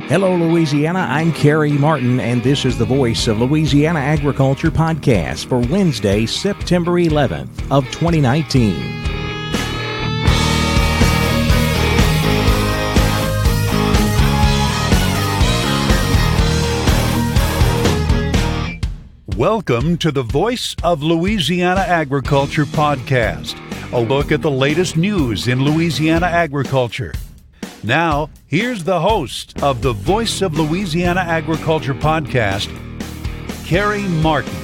Hello, Louisiana. I'm Kerry Martin, and this is the Voice of Louisiana Agriculture podcast for Wednesday, September 11th of 2019. Welcome to the Voice of Louisiana Agriculture podcast, a look at the latest news in Louisiana agriculture. Now, here's the host of the Voice of Louisiana Agriculture podcast, Kerry Martin.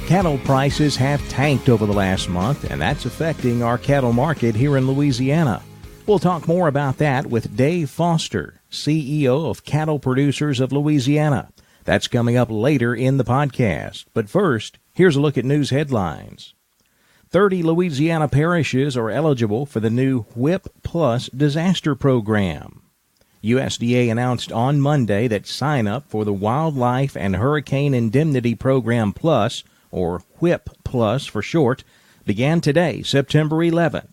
Cattle prices have tanked over the last month, and that's affecting our cattle market here in Louisiana. We'll talk more about that with Dave Foster, CEO of Cattle Producers of Louisiana. That's coming up later in the podcast. But first, here's a look at news headlines. 30 Louisiana parishes are eligible for the new WHIP Plus disaster program. USDA announced on Monday that sign-up for the Wildlife and Hurricane Indemnity Program Plus, or WHIP Plus for short, began today, September 11th.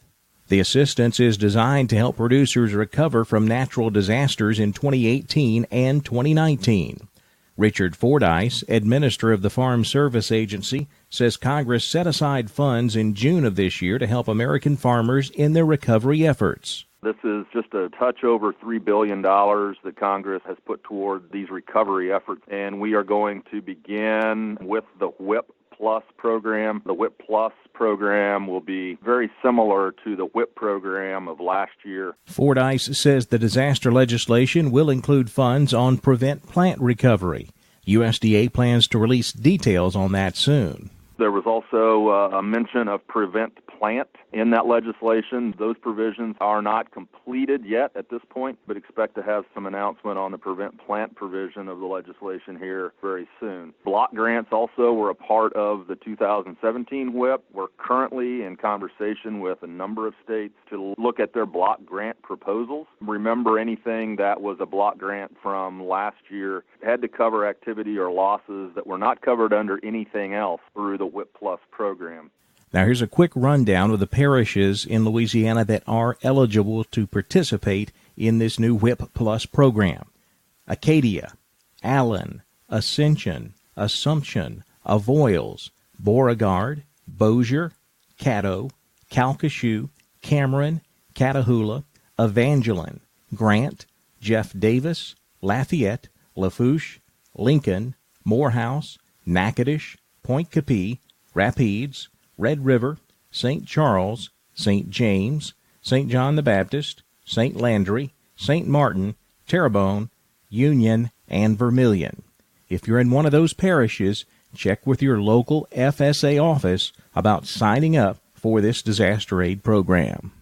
The assistance is designed to help producers recover from natural disasters in 2018 and 2019. Richard Fordyce, administrator of the Farm Service Agency, says Congress set aside funds in June of this year to help American farmers in their recovery efforts. This is just a touch over $3 billion that Congress has put toward these recovery efforts, and we are going to begin with the WHIP Plus program. The WHIP Plus program will be very similar to the WHIP program of last year. Fordyce says the disaster legislation will include funds on prevent plant recovery. USDA plans to release details on that soon. There was also a mention of prevent plant in that legislation. Those provisions are not completed yet at this point, but expect to have some announcement on the prevent plant provision of the legislation here very soon. Block grants also were a part of the 2017 WHIP. We're currently in conversation with a number of states to look at their block grant proposals. Remember, anything that was a block grant from last year had to cover activity or losses that were not covered under anything else through the WHIP Plus program. Now here's a quick rundown of the parishes in Louisiana that are eligible to participate in this new WHIP Plus program. Acadia, Allen, Ascension, Assumption, Avoyelles, Beauregard, Bossier, Caddo, Calcasieu, Cameron, Catahoula, Evangeline, Grant, Jeff Davis, Lafayette, Lafourche, Lincoln, Morehouse, Natchitoches, Point Capee, Rapides, Red River, St. Charles, St. James, St. John the Baptist, St. Landry, St. Martin, Terrebonne, Union, and Vermilion. If you're in one of those parishes, check with your local FSA office about signing up for this disaster aid program.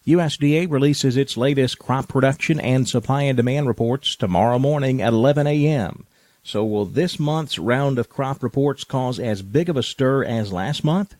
USDA releases its latest crop production and supply and demand reports tomorrow morning at 11 a.m. So will this month's round of crop reports cause as big of a stir as last month?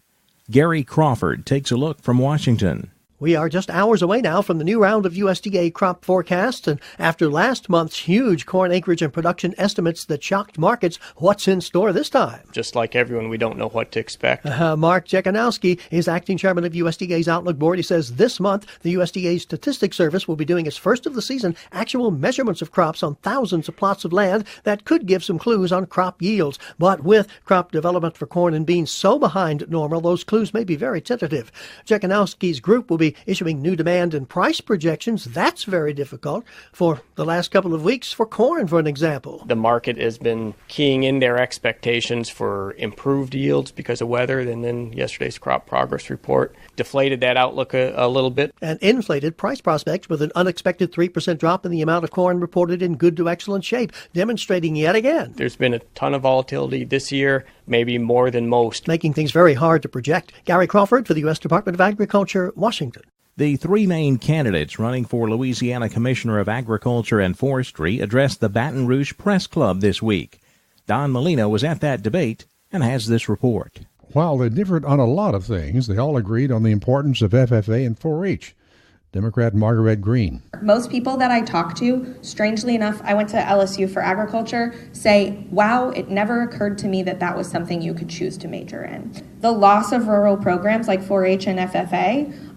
Gary Crawford takes a look from Washington. We are just hours away now from the new round of USDA crop forecasts, and after last month's huge corn acreage and production estimates that shocked markets, what's in store this time? Just like everyone, we don't know what to expect. Mark Jekanowski is acting chairman of USDA's Outlook Board. He says this month the USDA Statistics Service will be doing its first of the season actual measurements of crops on thousands of plots of land that could give some clues on crop yields. But with crop development for corn and beans so behind normal, those clues may be very tentative. Jekanowski's group will be issuing new demand and price projections. That's very difficult for the last couple of weeks for corn, for an example. The market has been keying in their expectations for improved yields because of weather, and then yesterday's crop progress report deflated that outlook a little bit. And inflated price prospects with an unexpected 3% drop in the amount of corn reported in good to excellent shape, demonstrating yet again there's been a ton of volatility this year, maybe more than most, making things very hard to project. Gary Crawford for the U.S. Department of Agriculture, Washington. The three main candidates running for Louisiana Commissioner of Agriculture and Forestry addressed the Baton Rouge Press Club this week. Don Molina was at that debate and has this report. While they differed on a lot of things, they all agreed on the importance of FFA and 4-H. Democrat Margaret Green. Most people that I talk to, strangely enough, I went to LSU for agriculture, say, wow, it never occurred to me that that was something you could choose to major in. The loss of rural programs like 4-H and FFA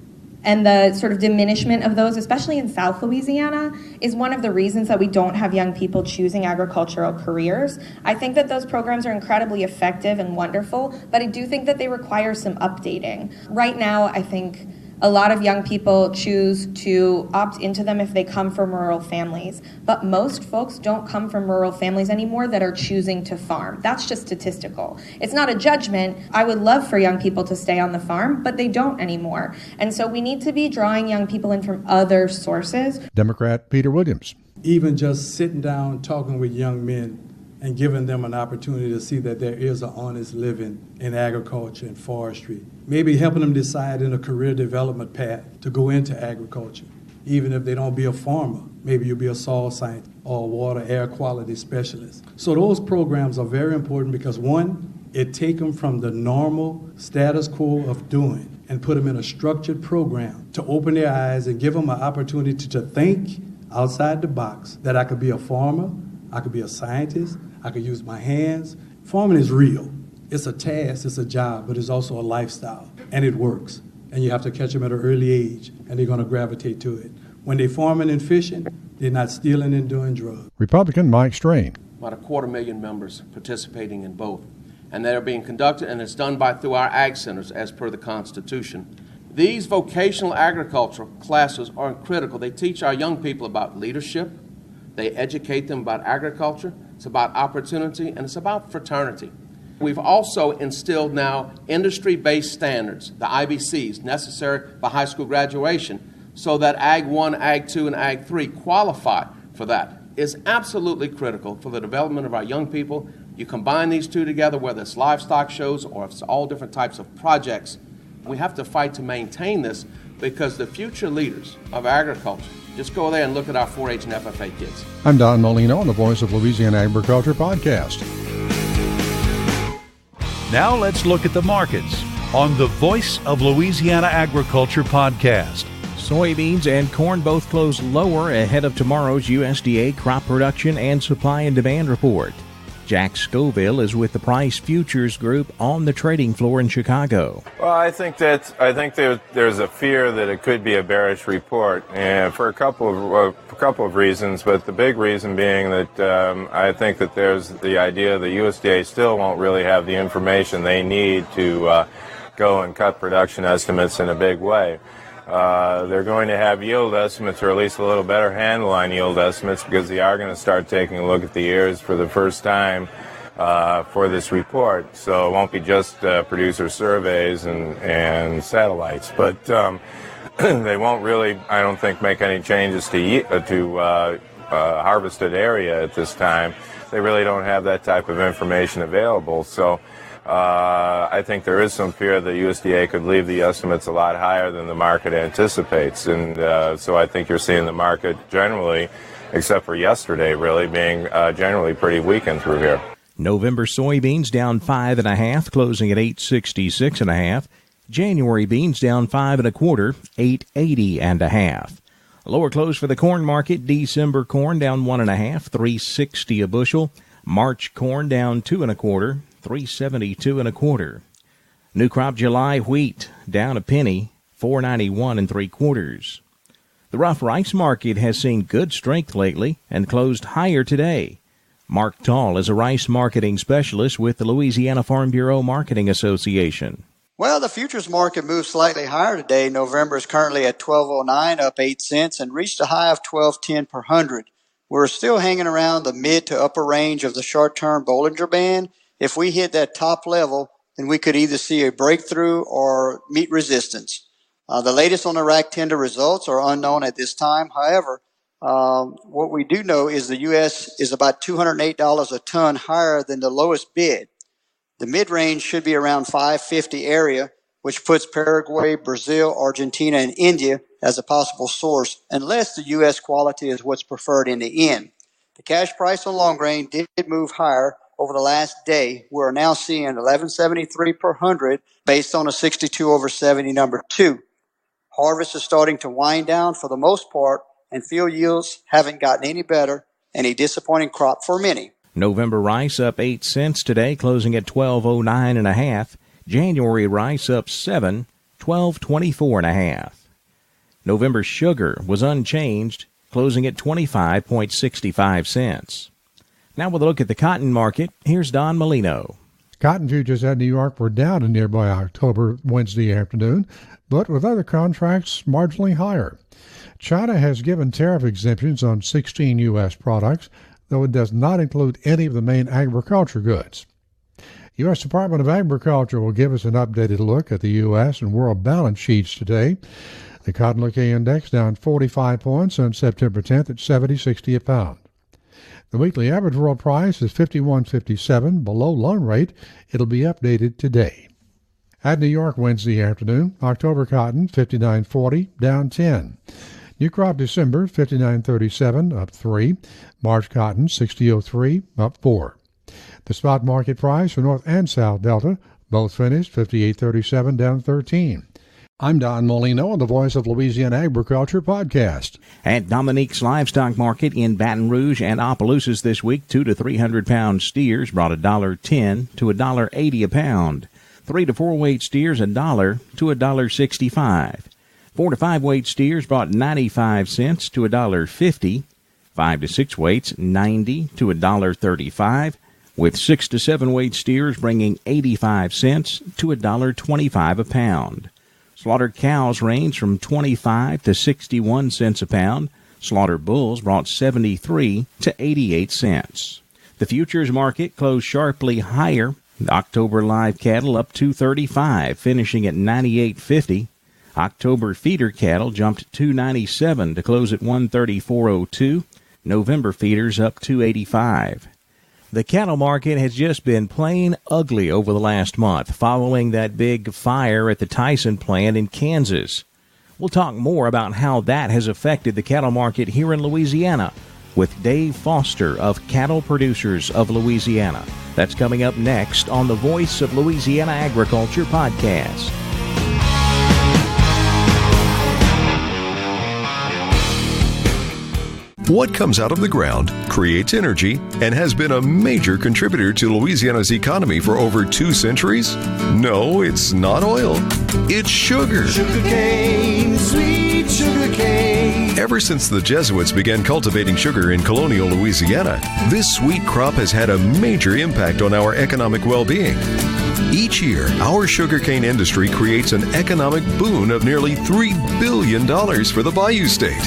and the sort of diminishment of those, especially in South Louisiana, is one of the reasons that we don't have young people choosing agricultural careers. I think that those programs are incredibly effective and wonderful, but I do think that they require some updating. Right now, I think a lot of young people choose to opt into them if they come from rural families, but most folks don't come from rural families anymore that are choosing to farm. That's just statistical. It's not a judgment. I would love for young people to stay on the farm, but they don't anymore. And so we need to be drawing young people in from other sources. Democrat Peter Williams. Even just sitting down, talking with young men and giving them an opportunity to see that there is an honest living in agriculture and forestry. Maybe helping them decide in a career development path to go into agriculture. Even if they don't be a farmer, maybe you'll be a soil scientist or a water air quality specialist. So those programs are very important because, one, it takes them from the normal status quo of doing and put them in a structured program to open their eyes and give them an opportunity to think outside the box, that I could be a farmer, I could be a scientist, I could use my hands. Farming is real. It's a task, it's a job, but it's also a lifestyle, and it works. And you have to catch them at an early age, and they're going to gravitate to it. When they're farming and fishing, they're not stealing and doing drugs. Republican Mike Strain. About 250,000 members participating in both. And they're being conducted, and it's done through our ag centers as per the Constitution. These vocational agricultural classes are critical. They teach our young people about leadership. They educate them about agriculture. It's about opportunity, and it's about fraternity. We've also instilled now industry-based standards, the IBCs, necessary for high school graduation, so that Ag 1, Ag 2, and Ag 3 qualify for that. It's absolutely critical for the development of our young people. You combine these two together, whether it's livestock shows or if it's all different types of projects. We have to fight to maintain this because the future leaders of agriculture, just go there and look at our 4-H and FFA kids. I'm Don Molino on the Voice of Louisiana Agriculture podcast. Now let's look at the markets on the Voice of Louisiana Agriculture podcast. Soybeans and corn both closed lower ahead of tomorrow's USDA crop production and supply and demand report. Jack Scoville is with the Price Futures Group on the trading floor in Chicago. Well, I think there's a fear that it could be a bearish report, and for a couple of reasons. But the big reason being that I think that there's the idea the USDA still won't really have the information they need to go and cut production estimates in a big way. They're going to have yield estimates, or at least a little better handle on yield estimates, because they are going to start taking a look at the ears for the first time for this report. So it won't be just producer surveys and satellites, but they won't really, I don't think, make any changes to harvested area at this time. They really don't have that type of information available. So I think there is some fear that USDA could leave the estimates a lot higher than the market anticipates. And so I think you're seeing the market generally, except for yesterday, really being generally pretty weakened through here. November soybeans down 5.5, closing at 866.5. January beans down 5 1/4, 880.5. Lower close for the corn market. December corn down 1.5, 360 a bushel. March corn down 2 1/4, 372 1/4. New crop July wheat down a penny, 491 3/4. The rough rice market has seen good strength lately and closed higher today. Mark Tall is a rice marketing specialist with the Louisiana Farm Bureau Marketing Association. Well, the futures market moved slightly higher today. November is currently at 12.09, up 8 cents, and reached a high of 12.10 per hundred. We're still hanging around the mid to upper range of the short-term Bollinger Band. If we hit that top level, then we could either see a breakthrough or meet resistance. The latest on the rack tender results are unknown at this time. However, what we do know is the U.S. is about $208 a ton higher than the lowest bid. The mid-range should be around 550 area, which puts Paraguay, Brazil, Argentina, and India as a possible source, unless the U.S. quality is what's preferred in the end. The cash price on long grain did move higher over the last day. We're now seeing 1173 per hundred based on a 62/70 number 2. Harvest is starting to wind down for the most part, and field yields haven't gotten any better, and a disappointing crop for many. November rice up 8 cents today, closing at 12.09 1/2. January rice up 7, 12.24 1/2. November sugar was unchanged, closing at 25.65 cents. Now with a look at the cotton market, here's Don Molino. Cotton futures at New York were down in nearby October Wednesday afternoon, but with other contracts marginally higher. China has given tariff exemptions on 16 U.S. products, though it does not include any of the main agriculture goods. U.S. Department of Agriculture will give us an updated look at the U.S. and world balance sheets today. The Cotton Looking Index down 45 points on September 10th at $70.60 a pound. The weekly average world price is $51.57, below loan rate. It'll be updated today. At New York Wednesday afternoon, October cotton $59.40, down 10. New crop December $59.37, up 3. March cotton $60.03, up 4. The spot market price for North and South Delta both finished $58.37, down 13. I'm Don Molino on the Voice of Louisiana Agriculture podcast. At Dominique's Livestock Market in Baton Rouge and Opelousas this week, 2 to 300 pound steers brought $1.10 to $1.80 a pound. 3 to 4 weight steers $1 to $1.65. 4 to 5 weight steers brought 95 cents to $1.50. 5 to 6 weights 90 to $1.35. With 6 to 7 weight steers bringing 85 cents to $1.25 a pound. Slaughtered cows range from 25 to 61 cents a pound. Slaughtered bulls brought 73 to 88 cents. The futures market closed sharply higher. October live cattle up 235, finishing at 98.50. October feeder cattle jumped 297 to close at 134.02. November feeders up 285. The cattle market has just been plain ugly over the last month following that big fire at the Tyson plant in Kansas. We'll talk more about how that has affected the cattle market here in Louisiana with Dave Foster of Cattle Producers of Louisiana. That's coming up next on the Voice of Louisiana Agriculture podcast. What comes out of the ground creates energy and has been a major contributor to Louisiana's economy for over 2 centuries? No, it's not oil. It's sugar. Sugarcane, sweet sugarcane. Ever since the Jesuits began cultivating sugar in colonial Louisiana, this sweet crop has had a major impact on our economic well-being. Each year, our sugarcane industry creates an economic boon of nearly $3 billion for the Bayou State.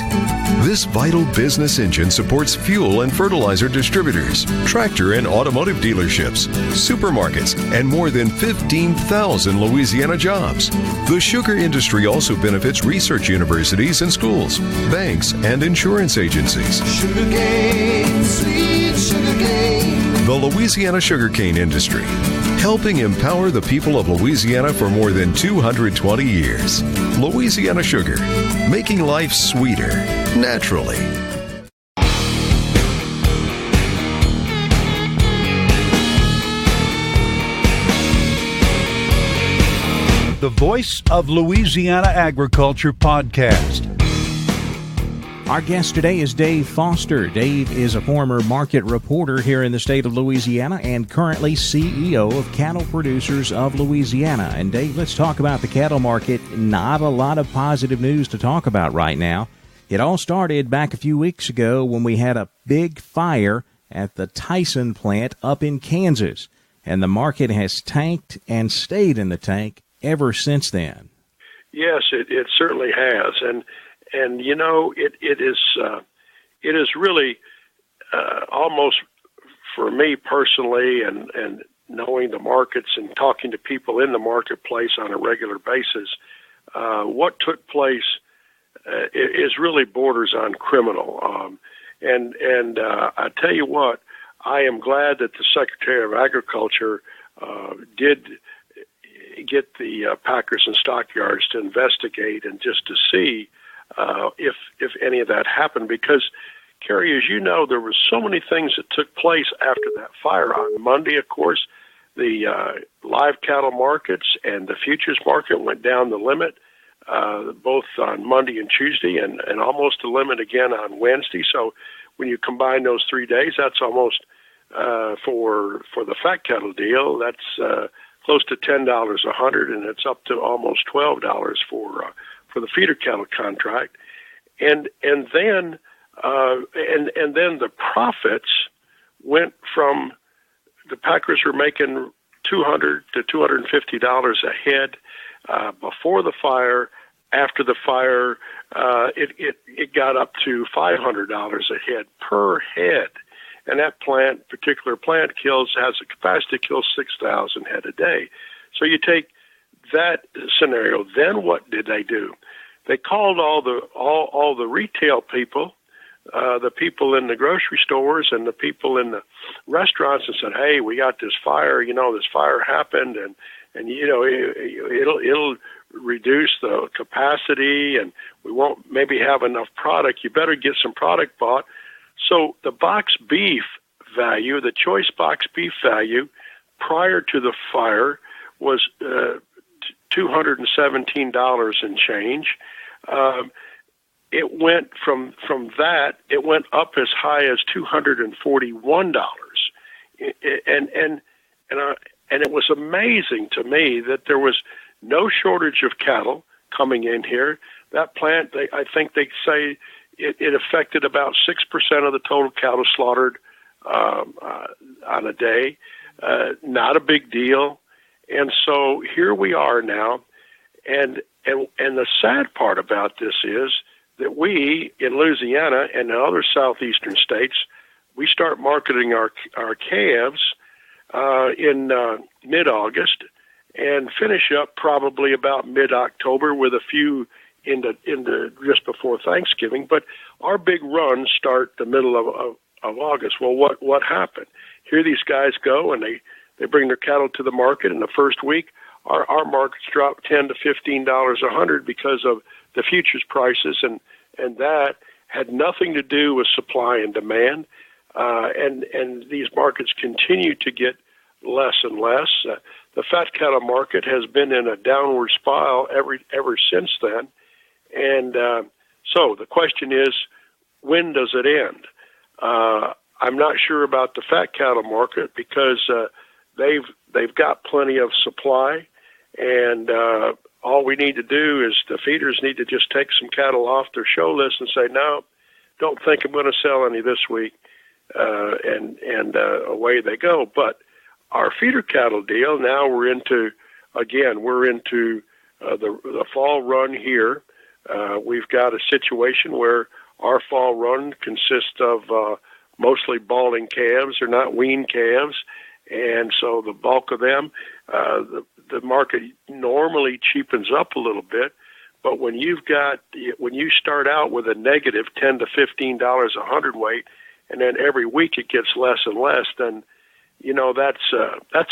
This vital business engine supports fuel and fertilizer distributors, tractor and automotive dealerships, supermarkets, and more than 15,000 Louisiana jobs. The sugar industry also benefits research universities and schools, banks, and insurance agencies. Sugarcane, sweet sugarcane. The Louisiana sugarcane industry, helping empower the people of Louisiana for more than 220 years. Louisiana Sugar, making life sweeter, naturally. The Voice of Louisiana Agriculture podcast. Our guest today is Dave Foster. Dave is a former market reporter here in the state of Louisiana and currently CEO of Cattle Producers of Louisiana. And Dave, let's talk about the cattle market. Not a lot of positive news to talk about right now. It all started back a few weeks ago when we had a big fire at the Tyson plant up in Kansas. And the market has tanked and stayed in the tank ever since then. Yes, it certainly has. And you know, it is really almost, for me personally, and knowing the markets and talking to people in the marketplace on a regular basis, what took place is really borders on criminal. And I tell you what, I am glad that the Secretary of Agriculture did get the packers and stockyards to investigate and just to see if any of that happened, because, Kerry, as you know, there were so many things that took place after that fire. On Monday, of course, the live cattle markets and the futures market went down the limit, both on Monday and Tuesday, and almost the limit again on Wednesday. So when you combine those 3 days, that's almost, for the fat cattle deal, that's close to $10 a hundred, and it's up to almost $12 for for the feeder cattle contract, and then the profits went from the packers were making $200 to $250 a head before the fire. After the fire, it got up to $500 a head per head, and that particular plant has a capacity to kill 6,000 head a day. So you take that scenario. Then what did they do? They called all the retail people, the people in the grocery stores and the people in the restaurants, and said, "Hey, we got this fire. This fire happened, and it'll reduce the capacity, and we won't maybe have enough product. You better get some product bought." So the box beef value, the choice box beef value, prior to the fire was $217 and change. It went from that. It went up as high as $241, and it was amazing to me that there was no shortage of cattle coming in here. That plant, I think they say it affected about 6% of the total cattle slaughtered on a day. Not a big deal. And so here we are now, and the sad part about this is that we in Louisiana and in other southeastern states, we start marketing our calves in mid-August and finish up probably about mid-October with a few into just before Thanksgiving. But our big runs start the middle of August. Well, what happened? Here these guys go and they bring their cattle to the market. In the first week, our markets drop $10 to $15 a hundred because of the futures prices, and that had nothing to do with supply and demand. And these markets continue to get less and less. The fat cattle market has been in a downward spiral ever since then. And so the question is, when does it end? I'm not sure about the fat cattle market because they've got plenty of supply, and all we need to do is the feeders need to just take some cattle off their show list and say, no, don't think I'm going to sell any this week, and away they go. But our feeder cattle deal, now we're into the fall run here. We've got a situation where our fall run consists of mostly balding calves. They're not weaned calves, and so the bulk of them, the market normally cheapens up a little bit. But when you start out with a negative $10 to $15 a hundredweight, and then every week it gets less and less, then that's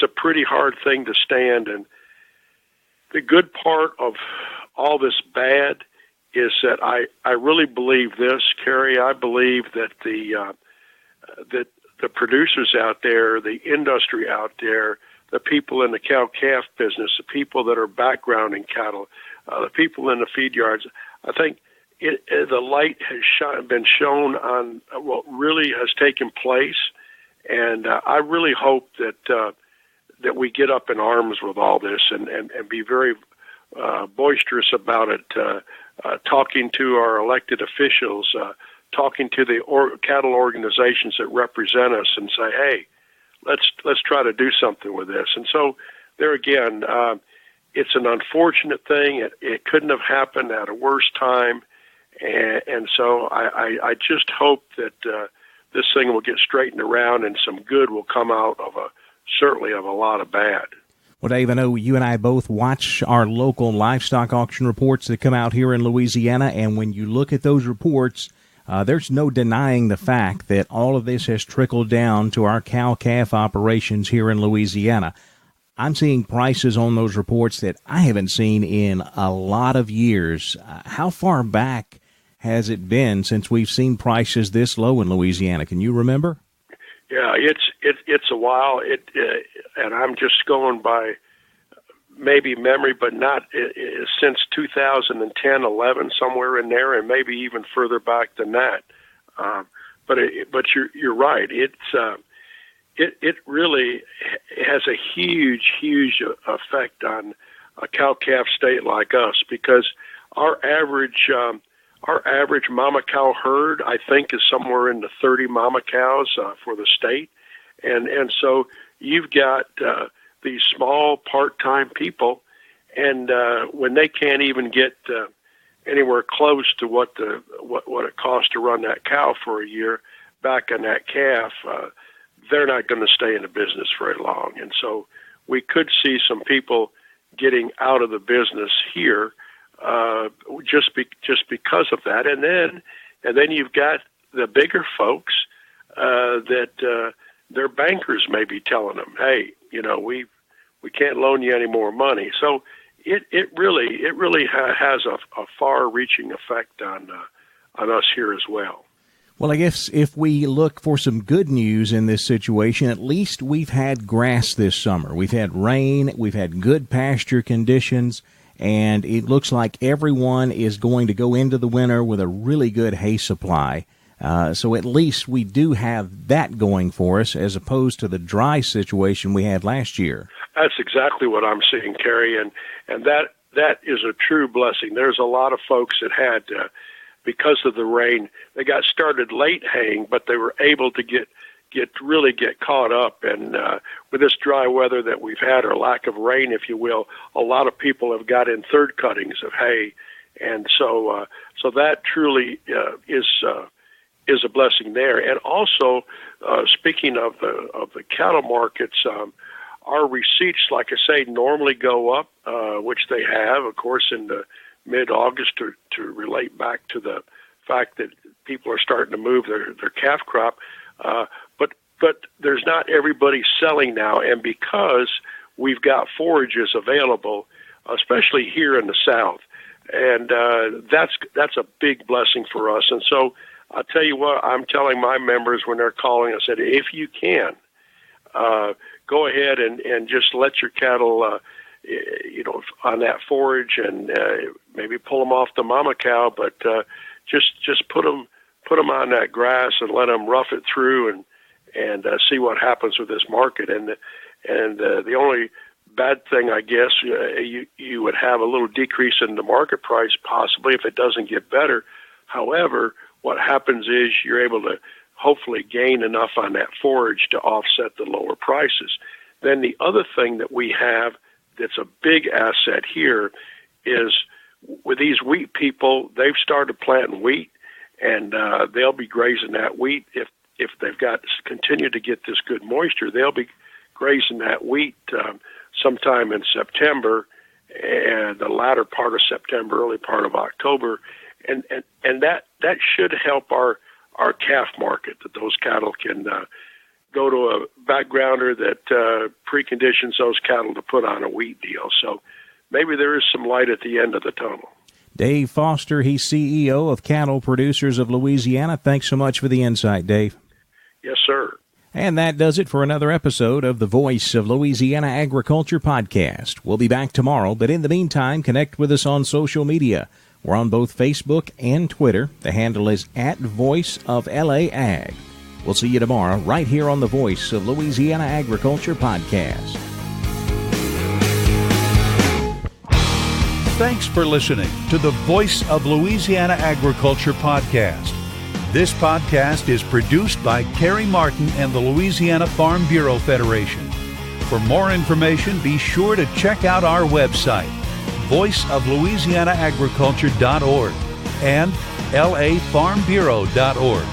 a pretty hard thing to stand. And the good part of all this bad is that I really believe this, Kerry. I believe that the producers out there, the industry out there, the people in the cow-calf business, the people that are background in cattle, the people in the feed yards, I think the light has been shown on what really has taken place, and I really hope that we get up in arms with all this and be very boisterous about it, talking to our elected officials, talking to the cattle organizations that represent us, and say, hey, let's try to do something with this. And so there again, it's an unfortunate thing. It couldn't have happened at a worse time. And so I just hope that this thing will get straightened around and some good will come out of certainly of a lot of bad. Well, Dave, I know you and I both watch our local livestock auction reports that come out here in Louisiana, and when you look at those reports, there's no denying the fact that all of this has trickled down to our cow-calf operations here in Louisiana. I'm seeing prices on those reports that I haven't seen in a lot of years. How far back has it been since we've seen prices this low in Louisiana? Can you remember? Yeah, it's a while. And I'm just going by maybe memory, but not since 2010, 11, somewhere in there, and maybe even further back than that. But you're right. It really has a huge effect on a cow-calf state like us, because our average mama cow herd, I think, is somewhere in the 30 mama cows for the state, and so you've got these small part-time people, and when they can't even get anywhere close to what it costs to run that cow for a year back on that calf, they're not going to stay in the business very long. And so we could see some people getting out of the business here just because of that. And then you've got the bigger folks that their bankers may be telling them, hey, we can't loan you any more money. So it really has a far-reaching effect on us here as well. Well, I guess if we look for some good news in this situation, at least we've had grass this summer. We've had rain, we've had good pasture conditions, and it looks like everyone is going to go into the winter with a really good hay supply. So at least we do have that going for us as opposed to the dry situation we had last year. That's exactly what I'm seeing, Kerry, and that is a true blessing. There's a lot of folks that had, because of the rain, they got started late haying, but they were able to get caught up. And with this dry weather that we've had, or lack of rain, if you will, a lot of people have got in third cuttings of hay, and so that truly is a blessing there. And also, speaking of the cattle markets, our receipts, like I say, normally go up, which they have, of course, in the mid-August to relate back to the fact that people are starting to move their calf crop. But there's not everybody selling now, and because we've got forages available, especially here in the South, and that's a big blessing for us. And so I'll tell you what, I'm telling my members when they're calling, I said, if you can, go ahead and just let your cattle, on that forage, and maybe pull them off the mama cow, but just put them on that grass and let them rough it through and see what happens with this market. And the only bad thing, I guess, you would have a little decrease in the market price possibly if it doesn't get better. However, what happens is you're able to hopefully gain enough on that forage to offset the lower prices. Then the other thing that we have that's a big asset here is with these wheat people, they've started planting wheat, and they'll be grazing that wheat. If they've got continue to get this good moisture, they'll be grazing that wheat sometime in September, and the latter part of September, early part of October, and that should help our calf market, that those cattle can go to a backgrounder that preconditions those cattle to put on a wheat deal. So maybe there is some light at the end of the tunnel. Dave Foster, he's CEO of Cattle Producers of Louisiana. Thanks so much for the insight, Dave. Yes, sir. And that does it for another episode of the Voice of Louisiana Agriculture podcast. We'll be back tomorrow, but in the meantime, connect with us on social media. We're on both Facebook and Twitter. The handle is @VoiceOfLAAg. We'll see you tomorrow right here on the Voice of Louisiana Agriculture podcast. Thanks for listening to the Voice of Louisiana Agriculture podcast. This podcast is produced by Kerry Martin and the Louisiana Farm Bureau Federation. For more information, be sure to check out our website, voiceoflouisianaagriculture.org and lafarmbureau.org.